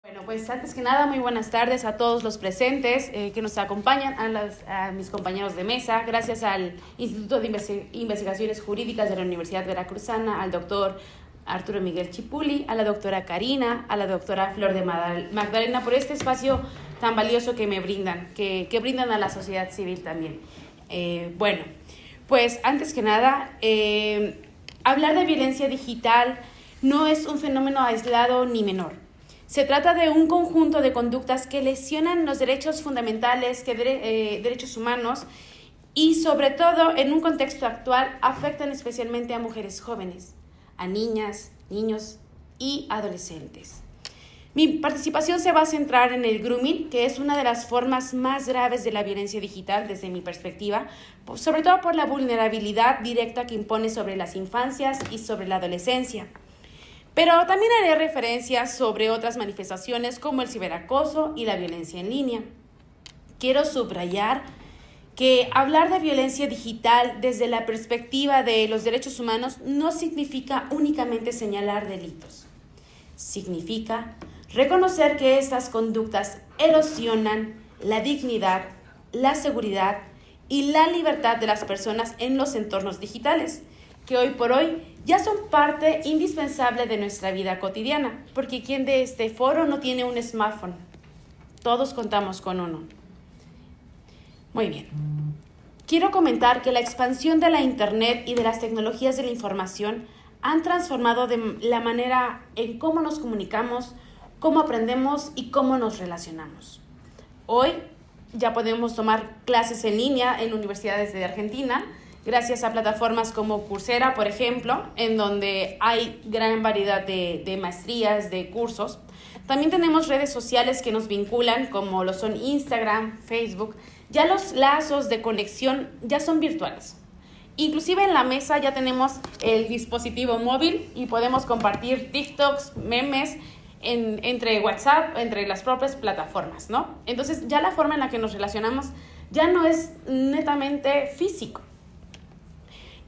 Bueno, pues antes que nada, muy buenas tardes a todos los presentes que nos acompañan, a mis compañeros de mesa, gracias al Instituto de Investigaciones Jurídicas de la Universidad Veracruzana, al doctor Arturo Miguel Chipuli, a la doctora Karina, a la doctora Flor de Magdalena, por este espacio tan valioso que me brindan, que brindan a la sociedad civil también. Bueno, pues antes que nada, hablar de violencia digital no es un fenómeno aislado ni menor. Se trata de un conjunto de conductas que lesionan los derechos fundamentales, derechos humanos, y sobre todo en un contexto actual afectan especialmente a mujeres jóvenes, a niñas, niños y adolescentes. Mi participación se va a centrar en el grooming, que es una de las formas más graves de la violencia digital desde mi perspectiva, sobre todo por la vulnerabilidad directa que impone sobre las infancias y sobre la adolescencia. Pero también haré referencias sobre otras manifestaciones como el ciberacoso y la violencia en línea. Quiero subrayar que hablar de violencia digital desde la perspectiva de los derechos humanos no significa únicamente señalar delitos. Significa reconocer que estas conductas erosionan la dignidad, la seguridad y la libertad de las personas en los entornos digitales, que hoy por hoy ya son parte indispensable de nuestra vida cotidiana, porque ¿quién de este foro no tiene un smartphone? Todos contamos con uno. Muy bien. Quiero comentar que la expansión de la Internet y de las tecnologías de la información han transformado de la manera en cómo nos comunicamos, cómo aprendemos y cómo nos relacionamos. Hoy ya podemos tomar clases en línea en universidades de Argentina, gracias a plataformas como Coursera, por ejemplo, en donde hay gran variedad de maestrías, de cursos. También tenemos redes sociales que nos vinculan, como lo son Instagram, Facebook. Ya los lazos de conexión ya son virtuales. Inclusive en la mesa ya tenemos el dispositivo móvil y podemos compartir TikToks, memes, entre WhatsApp, entre las propias plataformas, ¿no? Entonces ya la forma en la que nos relacionamos ya no es netamente físico.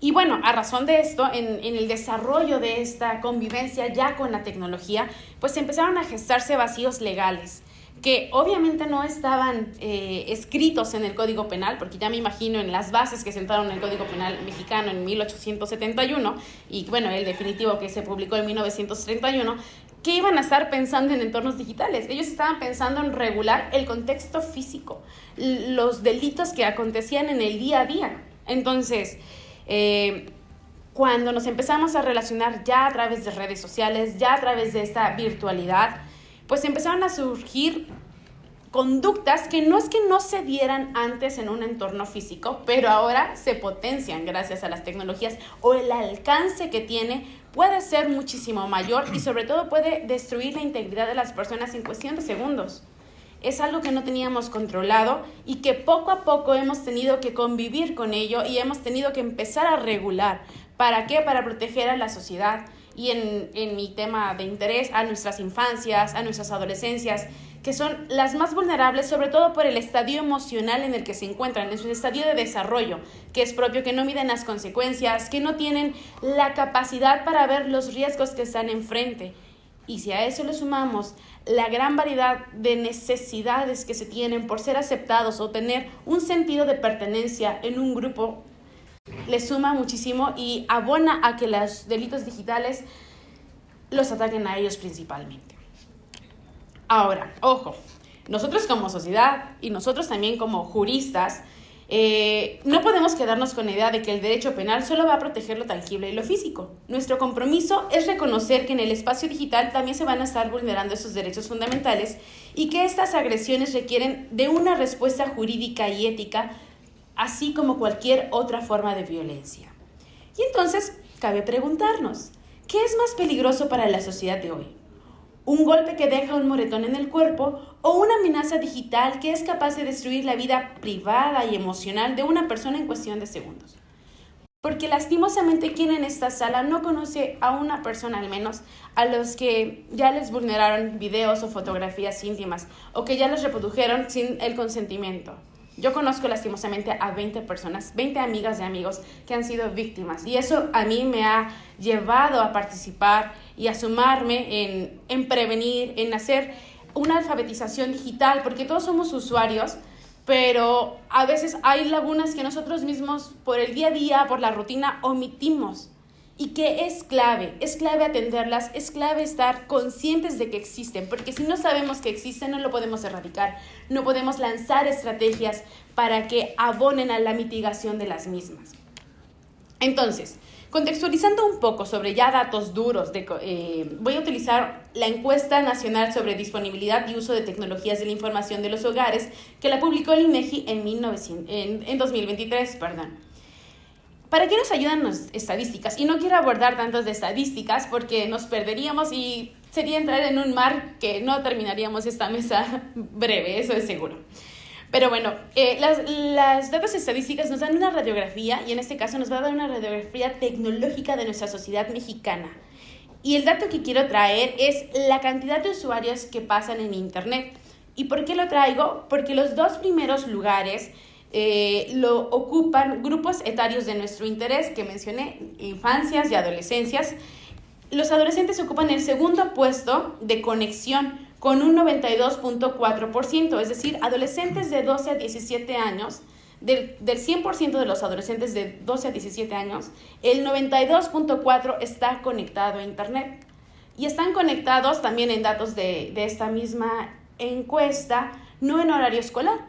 Y bueno, a razón de esto, en el desarrollo de esta convivencia ya con la tecnología, pues empezaron a gestarse vacíos legales, que obviamente no estaban escritos en el Código Penal, porque ya me imagino en las bases que sentaron el Código Penal mexicano en 1871, y bueno, el definitivo que se publicó en 1931, que iban a estar pensando en entornos digitales. Ellos estaban pensando en regular el contexto físico, los delitos que acontecían en el día a día. Entonces, cuando nos empezamos a relacionar ya a través de redes sociales, ya a través de esta virtualidad, pues empezaron a surgir conductas que no es que no se dieran antes en un entorno físico, pero ahora se potencian gracias a las tecnologías, o el alcance que tiene puede ser muchísimo mayor y sobre todo puede destruir la integridad de las personas en cuestión de segundos. Es algo que no teníamos controlado y que poco a poco hemos tenido que convivir con ello y hemos tenido que empezar a regular. ¿Para qué? Para proteger a la sociedad y en mi tema de interés a nuestras infancias, a nuestras adolescencias, que son las más vulnerables, sobre todo por el estadio emocional en el que se encuentran, en su estadio de desarrollo, que es propio, que no miden las consecuencias, que no tienen la capacidad para ver los riesgos que están enfrente. Y si a eso le sumamos la gran variedad de necesidades que se tienen por ser aceptados o tener un sentido de pertenencia en un grupo, le suma muchísimo y abona a que los delitos digitales los ataquen a ellos principalmente. Ahora, ojo, nosotros como sociedad y nosotros también como juristas, no podemos quedarnos con la idea de que el derecho penal solo va a proteger lo tangible y lo físico. Nuestro compromiso es reconocer que en el espacio digital también se van a estar vulnerando esos derechos fundamentales y que estas agresiones requieren de una respuesta jurídica y ética, así como cualquier otra forma de violencia. Y entonces, cabe preguntarnos, ¿qué es más peligroso para la sociedad de hoy? ¿Un golpe que deja un moretón en el cuerpo o una amenaza digital que es capaz de destruir la vida privada y emocional de una persona en cuestión de segundos? Porque lastimosamente quien en esta sala no conoce a una persona al menos a los que ya les vulneraron videos o fotografías íntimas o que ya les reprodujeron sin el consentimiento. Yo conozco lastimosamente a 20 personas, 20 amigas de amigos que han sido víctimas y eso a mí me ha llevado a participar y a sumarme en prevenir, en hacer una alfabetización digital, porque todos somos usuarios, pero a veces hay lagunas que nosotros mismos por el día a día, por la rutina, omitimos. Y que es clave atenderlas, es clave estar conscientes de que existen, porque si no sabemos que existen no lo podemos erradicar, no podemos lanzar estrategias para que abonen a la mitigación de las mismas. Entonces, contextualizando un poco sobre ya datos duros, voy a utilizar la encuesta nacional sobre disponibilidad y uso de tecnologías de la información de los hogares, que la publicó el INEGI en 2023. ¿Para qué nos ayudan las estadísticas? Y no quiero abordar tantos de estadísticas porque nos perderíamos y sería entrar en un mar que no terminaríamos esta mesa breve, eso es seguro. Pero bueno, las datos estadísticas nos dan una radiografía, y en este caso nos va a dar una radiografía tecnológica de nuestra sociedad mexicana. Y el dato que quiero traer es la cantidad de usuarios que pasan en Internet. ¿Y por qué lo traigo? Porque los dos primeros lugares lo ocupan grupos etarios de nuestro interés, que mencioné, infancias y adolescencias. Los adolescentes ocupan el segundo puesto de conexión con un 92.4%, es decir, adolescentes de 12 a 17 años, del 100% de los adolescentes de 12 a 17 años, el 92.4% está conectado a Internet. Y están conectados también en datos de esta misma encuesta, no en horario escolar,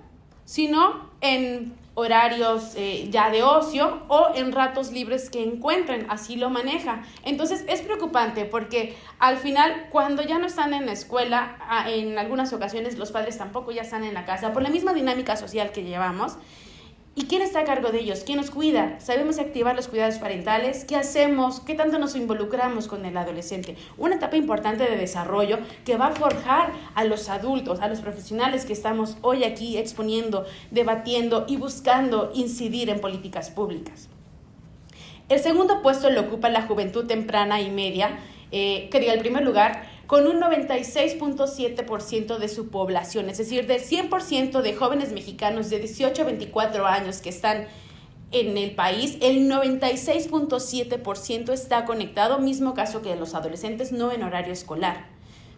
sino en horarios ya de ocio o en ratos libres que encuentren, así lo maneja. Entonces es preocupante porque al final, cuando ya no están en la escuela, en algunas ocasiones los padres tampoco ya están en la casa por la misma dinámica social que llevamos. ¿Y quién está a cargo de ellos? ¿Quién nos cuida? ¿Sabemos activar los cuidados parentales? ¿Qué hacemos? ¿Qué tanto nos involucramos con el adolescente? Una etapa importante de desarrollo que va a forjar a los adultos, a los profesionales que estamos hoy aquí exponiendo, debatiendo y buscando incidir en políticas públicas. El segundo puesto lo ocupa la juventud temprana y media, el primer lugar, con un 96.7% de su población, es decir, del 100% de jóvenes mexicanos de 18 a 24 años que están en el país, el 96.7% está conectado, mismo caso que los adolescentes, no en horario escolar.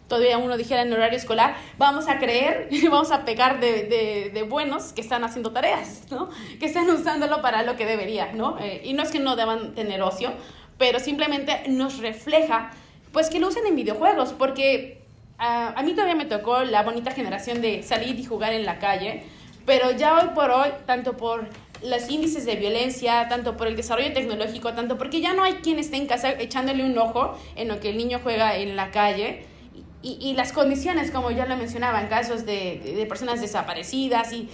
Todavía uno dijera en horario escolar, vamos a creer, vamos a pecar de buenos que están haciendo tareas, ¿no? Que están usándolo para lo que debería, ¿no? Y no es que no deban tener ocio, pero simplemente nos refleja pues que lo usen en videojuegos, porque a mí todavía me tocó la bonita generación de salir y jugar en la calle, pero ya hoy por hoy, tanto por los índices de violencia, tanto por el desarrollo tecnológico, tanto porque ya no hay quien esté en casa echándole un ojo en lo que el niño juega en la calle, y las condiciones, como ya lo mencionaba, en casos de personas desaparecidas y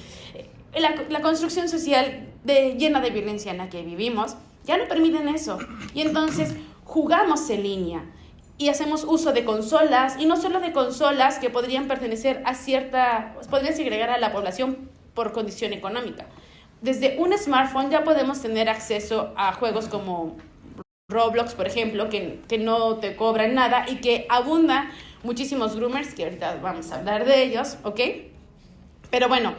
la construcción social llena de violencia en la que vivimos, ya no permiten eso. Y entonces jugamos en línea y hacemos uso de consolas, y no solo de consolas que podrían pertenecer podrían segregar a la población por condición económica. Desde un smartphone ya podemos tener acceso a juegos como Roblox, por ejemplo, que no te cobran nada y que abundan muchísimos groomers, que ahorita vamos a hablar de ellos, ¿ok? Pero bueno,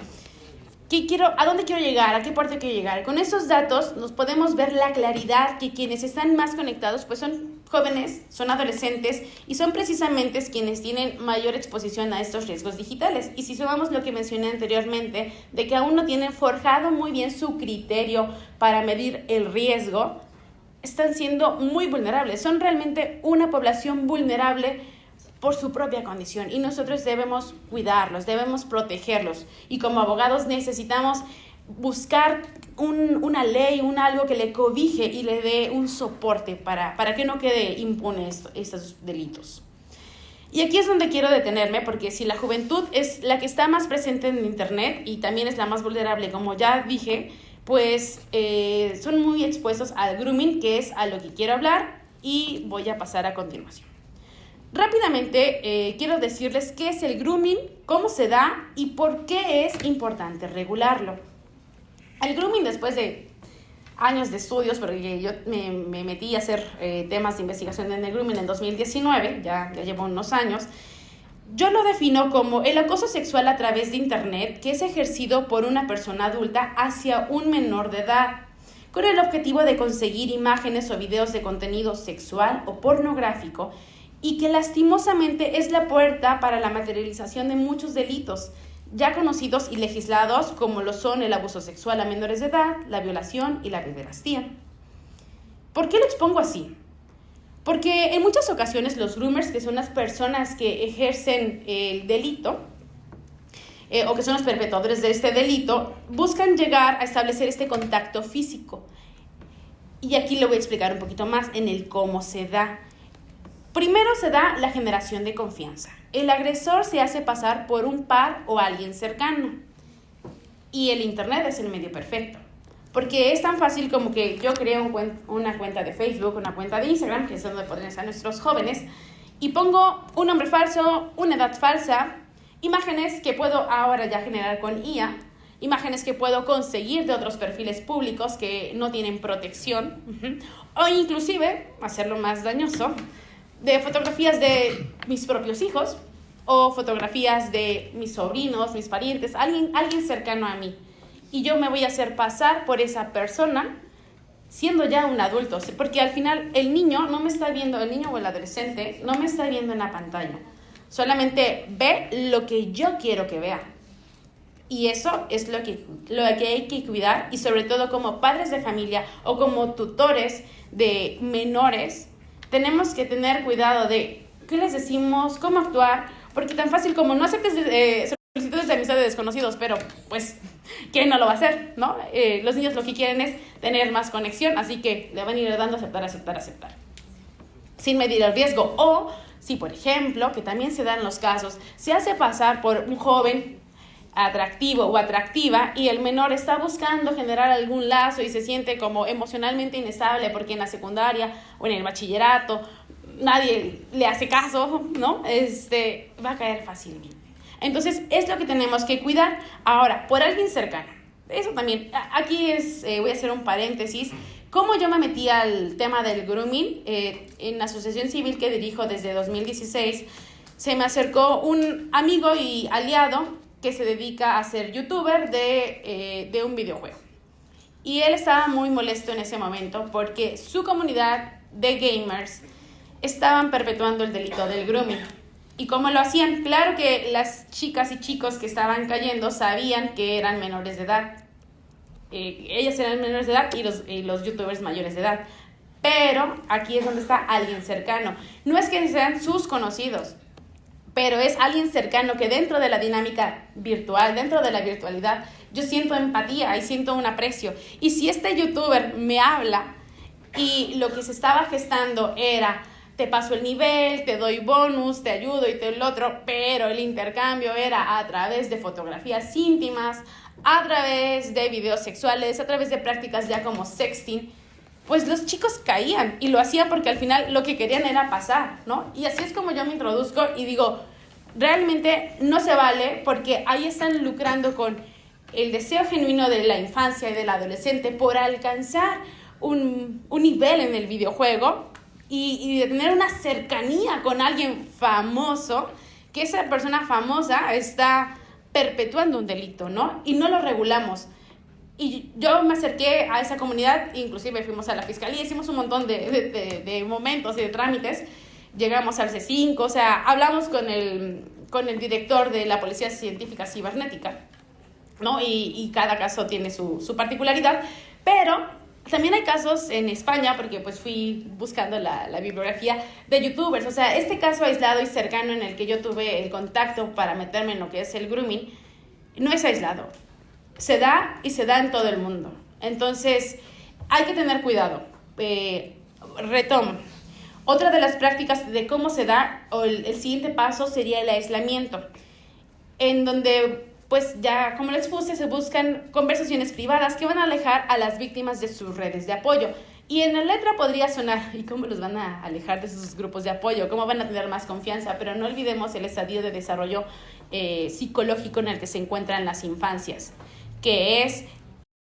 ¿a dónde quiero llegar? ¿A qué parte quiero llegar? Con esos datos nos podemos ver la claridad que quienes están más conectados pues son jóvenes, son adolescentes y son precisamente quienes tienen mayor exposición a estos riesgos digitales. Y si sumamos lo que mencioné anteriormente, de que aún no tienen forjado muy bien su criterio para medir el riesgo, están siendo muy vulnerables. Son realmente una población vulnerable por su propia condición, y nosotros debemos cuidarlos, debemos protegerlos, y como abogados necesitamos buscar una ley, algo que le cobije y le dé un soporte para que no quede impune estos delitos. Y aquí es donde quiero detenerme, porque si la juventud es la que está más presente en Internet y también es la más vulnerable, como ya dije, pues son muy expuestos al grooming, que es a lo que quiero hablar, y voy a pasar a continuación. Rápidamente quiero decirles qué es el grooming, cómo se da y por qué es importante regularlo. El grooming, después de años de estudios, porque yo me metí a hacer temas de investigación en el grooming en 2019, ya llevo unos años, yo lo defino como el acoso sexual a través de Internet que es ejercido por una persona adulta hacia un menor de edad, con el objetivo de conseguir imágenes o videos de contenido sexual o pornográfico, y que lastimosamente es la puerta para la materialización de muchos delitos ya conocidos y legislados, como lo son el abuso sexual a menores de edad, la violación y la pederastía. ¿Por qué lo expongo así? Porque en muchas ocasiones los groomers, que son las personas que ejercen el delito, o que son los perpetradores de este delito, buscan llegar a establecer este contacto físico. Y aquí le voy a explicar un poquito más en el cómo se da. Primero se da la generación de confianza. El agresor se hace pasar por un par o alguien cercano. Y el internet es el medio perfecto. Porque es tan fácil como que yo creo una cuenta de Facebook, una cuenta de Instagram, que es donde podrían estar nuestros jóvenes, y pongo un nombre falso, una edad falsa, imágenes que puedo ahora ya generar con IA, imágenes que puedo conseguir de otros perfiles públicos que no tienen protección, o inclusive, hacerlo más dañoso, de fotografías de mis propios hijos o fotografías de mis sobrinos, mis parientes, alguien cercano a mí. Y yo me voy a hacer pasar por esa persona siendo ya un adulto, porque al final el niño no me está viendo, el niño o el adolescente no me está viendo en la pantalla, solamente ve lo que yo quiero que vea. Y eso es lo que hay que cuidar, y sobre todo como padres de familia o como tutores de menores, tenemos que tener cuidado de qué les decimos, cómo actuar, porque tan fácil como no aceptes solicitudes de amistad de desconocidos, pero pues, ¿quién no lo va a hacer, no? Los niños lo que quieren es tener más conexión, así que le van a ir dando aceptar, sin medir el riesgo. O si, por ejemplo, que también se dan los casos, se hace pasar por un joven atractivo o atractiva y el menor está buscando generar algún lazo y se siente como emocionalmente inestable porque en la secundaria o en el bachillerato nadie le hace caso, ¿no? Va a caer fácilmente. Entonces es lo que tenemos que cuidar. Ahora, por alguien cercano. Eso también, aquí voy a hacer un paréntesis. Cómo yo me metí al tema del grooming, en la asociación civil que dirijo desde 2016, se me acercó un amigo y aliado que se dedica a ser youtuber de un videojuego. Y él estaba muy molesto en ese momento porque su comunidad de gamers estaban perpetuando el delito del grooming. ¿Y cómo lo hacían? Claro que las chicas y chicos que estaban cayendo sabían que eran menores de edad. Ellas eran menores de edad y los youtubers mayores de edad. Pero aquí es donde está alguien cercano. No es que sean sus conocidos, pero es alguien cercano que dentro de la dinámica virtual, dentro de la virtualidad, yo siento empatía y siento un aprecio. Y si este youtuber me habla y lo que se estaba gestando era: te paso el nivel, te doy bonus, te ayudo y te el otro, pero el intercambio era a través de fotografías íntimas, a través de videos sexuales, a través de prácticas ya como sexting, pues los chicos caían y lo hacían porque al final lo que querían era pasar, ¿no? Y así es como yo me introduzco y digo, realmente no se vale, porque ahí están lucrando con el deseo genuino de la infancia y del adolescente por alcanzar un nivel en el videojuego y de tener una cercanía con alguien famoso, que esa persona famosa está perpetuando un delito, ¿no? Y no lo regulamos. Y yo me acerqué a esa comunidad, inclusive fuimos a la fiscalía, hicimos un montón de momentos y de trámites, llegamos al C5, o sea, hablamos con el director de la Policía Científica Cibernética, ¿no? Y cada caso tiene su particularidad, pero también hay casos en España, porque pues fui buscando la bibliografía de youtubers, o sea, este caso aislado y cercano en el que yo tuve el contacto para meterme en lo que es el grooming, no es aislado. Se da y se da en todo el mundo. Entonces, hay que tener cuidado. Retomo. Otra de las prácticas de cómo se da, o el siguiente paso sería el aislamiento, en donde, pues ya, como les puse, se buscan conversaciones privadas que van a alejar a las víctimas de sus redes de apoyo. Y en la letra podría sonar, ¿y cómo los van a alejar de sus grupos de apoyo? ¿Cómo van a tener más confianza? Pero no olvidemos el estadio de desarrollo psicológico en el que se encuentran las infancias, que es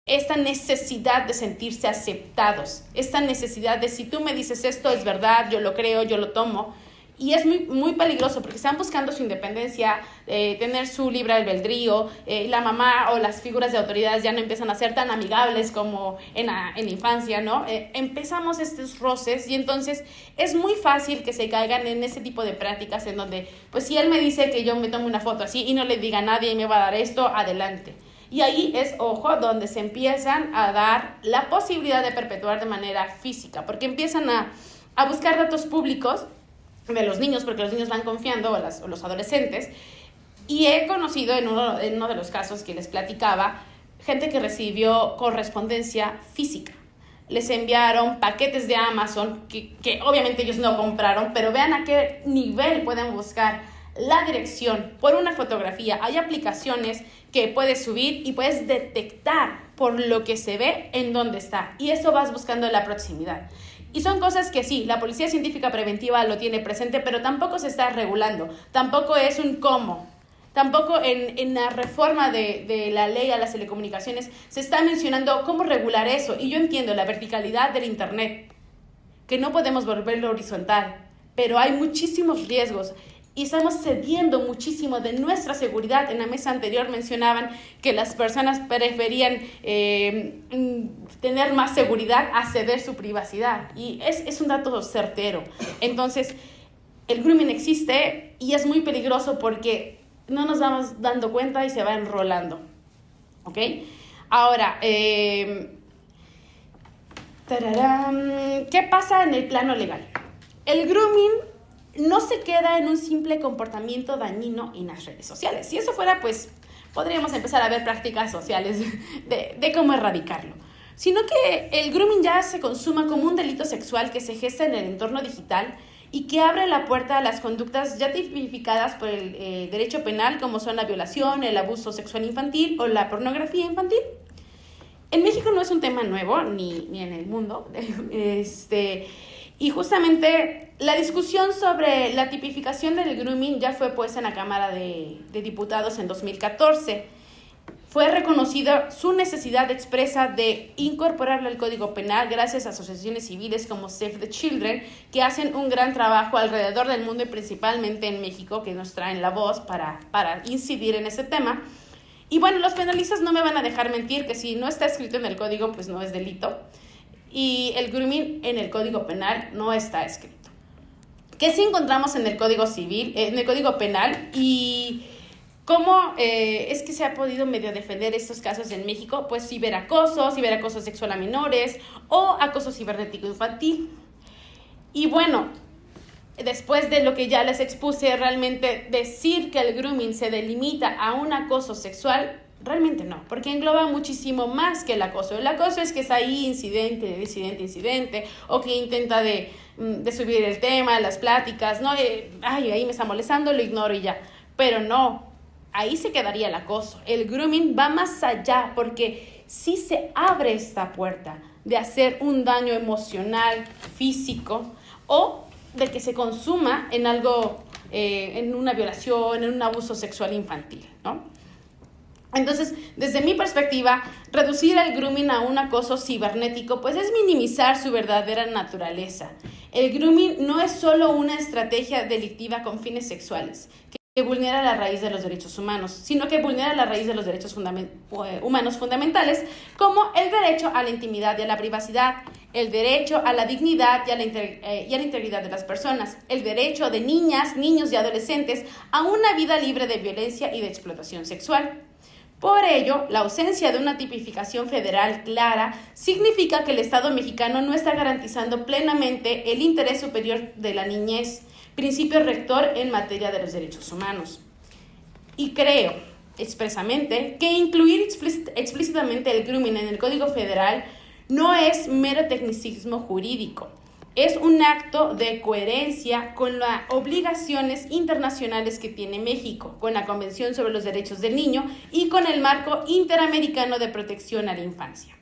esta necesidad de sentirse aceptados, esta necesidad de si tú me dices esto es verdad, yo lo creo, yo lo tomo, Y es muy, muy peligroso porque están buscando su independencia, tener su libre albedrío, la mamá o las figuras de autoridades ya no empiezan a ser tan amigables como en la infancia, ¿no? Empezamos estos roces y entonces es muy fácil que se caigan en ese tipo de prácticas en donde, pues si él me dice que yo me tome una foto así y no le diga a nadie y me va a dar esto, adelante. Y ahí es, ojo, donde se empiezan a dar la posibilidad de perpetuar de manera física, porque empiezan a buscar datos públicos de los niños, porque los niños van confiando, o los adolescentes, y he conocido en uno de los casos que les platicaba, gente que recibió correspondencia física. Les enviaron paquetes de Amazon, que obviamente ellos no compraron, pero vean a qué nivel pueden buscar la dirección por una fotografía. Hay aplicaciones que puedes subir y puedes detectar por lo que se ve en dónde está, y eso vas buscando la proximidad. Y son cosas que sí, la Policía Científica Preventiva lo tiene presente, pero tampoco se está regulando, tampoco es un cómo. Tampoco en la reforma de la ley a las telecomunicaciones se está mencionando cómo regular eso. Y yo entiendo la verticalidad del Internet, que no podemos volverlo horizontal, pero hay muchísimos riesgos y estamos cediendo muchísimo de nuestra seguridad. En la mesa anterior mencionaban que las personas preferían tener más seguridad a ceder su privacidad, y es un dato certero. Entonces, el grooming existe y es muy peligroso porque no nos vamos dando cuenta y se va enrolando, ¿ok? Ahora, ¿qué pasa en el plano legal? El grooming no se queda en un simple comportamiento dañino en las redes sociales. Si eso fuera, pues podríamos empezar a ver prácticas sociales de cómo erradicarlo. Sino que el grooming ya se consuma como un delito sexual que se gesta en el entorno digital y que abre la puerta a las conductas ya tipificadas por el derecho penal, como son la violación, el abuso sexual infantil o la pornografía infantil. En México no es un tema nuevo, ni en el mundo. Y justamente la discusión sobre la tipificación del grooming ya fue puesta en la Cámara de Diputados en 2014. Fue reconocida su necesidad expresa de incorporarlo al Código Penal gracias a asociaciones civiles como Save the Children, que hacen un gran trabajo alrededor del mundo y principalmente en México, que nos traen la voz para incidir en ese tema. Y bueno, los penalistas no me van a dejar mentir que si no está escrito en el código, pues no es delito. Y el grooming en el Código Penal no está escrito. ¿Qué sí encontramos en el Código Civil, en el Código Penal? Y ¿cómo es que se ha podido medio defender estos casos en México? Pues ciberacoso sexual a menores o acoso cibernético infantil. Y bueno, después de lo que ya les expuse, realmente decir que el grooming se delimita a un acoso sexual, realmente no, porque engloba muchísimo más que el acoso. El acoso es que está ahí incidente, o que intenta de subir el tema, las pláticas, ¿no? Ahí me está molestando, lo ignoro y ya. Pero no, ahí se quedaría el acoso. El grooming va más allá porque sí se abre esta puerta de hacer un daño emocional, físico, o de que se consuma en algo, en una violación, en un abuso sexual infantil, ¿no? Entonces, desde mi perspectiva, reducir el grooming a un acoso cibernético pues es minimizar su verdadera naturaleza. El grooming no es solo una estrategia delictiva con fines sexuales que vulnera la raíz de los derechos humanos, sino que vulnera la raíz de los derechos humanos fundamentales, como el derecho a la intimidad y a la privacidad, el derecho a la dignidad y a la integridad de las personas, el derecho de niñas, niños y adolescentes a una vida libre de violencia y de explotación sexual. Por ello, la ausencia de una tipificación federal clara significa que el Estado mexicano no está garantizando plenamente el interés superior de la niñez, principio rector en materia de los derechos humanos. Y creo expresamente que incluir explícitamente el grooming en el Código Federal no es mero tecnicismo jurídico. Es un acto de coherencia con las obligaciones internacionales que tiene México, con la Convención sobre los Derechos del Niño y con el Marco Interamericano de Protección a la Infancia.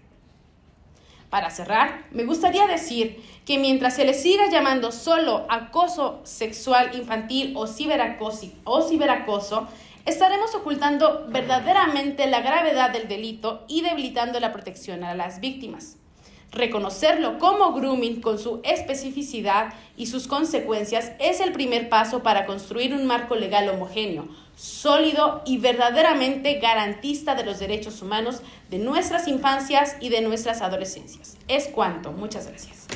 Para cerrar, me gustaría decir que mientras se le siga llamando solo acoso sexual infantil o ciberacoso, estaremos ocultando verdaderamente la gravedad del delito y debilitando la protección a las víctimas. Reconocerlo como grooming con su especificidad y sus consecuencias es el primer paso para construir un marco legal homogéneo, sólido y verdaderamente garantista de los derechos humanos de nuestras infancias y de nuestras adolescencias. Es cuanto. Muchas gracias.